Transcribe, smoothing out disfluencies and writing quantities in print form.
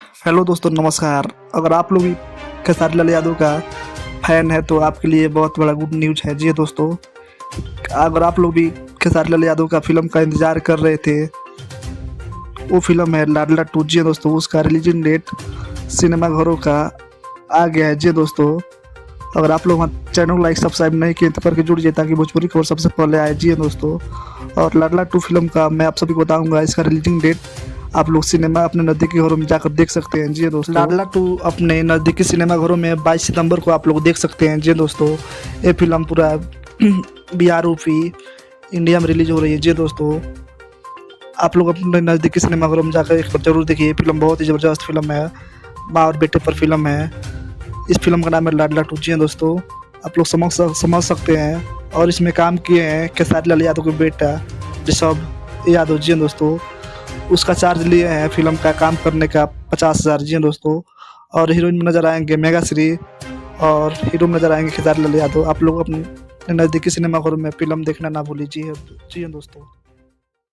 Hello दोस्तों, नमस्कार। अगर आप लोग भी खेसारी लाल यादव का फैन है तो आपके लिए बहुत बड़ा गुड न्यूज़ है। जी दोस्तों, अगर आप लोग भी खेसारी लाल यादव का फिल्म का इंतजार कर रहे थे, वो फिल्म है लाडला टू। जी दोस्तों, उसका रिलीजिंग डेट सिनेमा घरों का आ गया है। जी दोस्तों, अगर आप लोग हमारे चैनल को लाइक सब्सक्राइब नहीं किए तो करके जुड़ जाइए ताकि भोजपुरी खबर सबसे पहले आए। जी दोस्तों, और लाडला टू फिल्म का मैं आप सभी को बताऊंगा इसका रिलीजिंग डेट। आप लोग सिनेमा अपने नज़दीकी घरों में जाकर देख सकते हैं। जी दोस्तों, लाडला टू अपने नज़दीकी सिनेमा घरों में 22 सितंबर को आप लोग देख सकते हैं। जी दोस्तों, ये फिल्म पूरा बिहार यूपी इंडिया में रिलीज हो रही है। जी दोस्तों, आप लोग अपने नज़दीकी सिनेमा घरों में जाकर एक बार जरूर देखिए। ये फिल्म बहुत ही ज़बरदस्त फिल्म है, माँ और बेटे पर फिल्म है। इस फिल्म का नाम है लाडला टू। जी दोस्तों, आप लोग समझ सकते हैं। और इसमें काम किए हैं खेसारी लाल यादव के बेटा ऋषभ यादव। जी दोस्तों, उसका चार्ज लिए हैं फिल्म का काम करने का 50,000। जी दोस्तों, और हीरोइन में नजर आएंगे मेगा श्री और हीरो में नजर आएंगे खेसारी लाल यादव। आप लोग अपने नज़दीकी सिनेमा घरों में फिल्म देखना ना भूलिए। जी दोस्तों।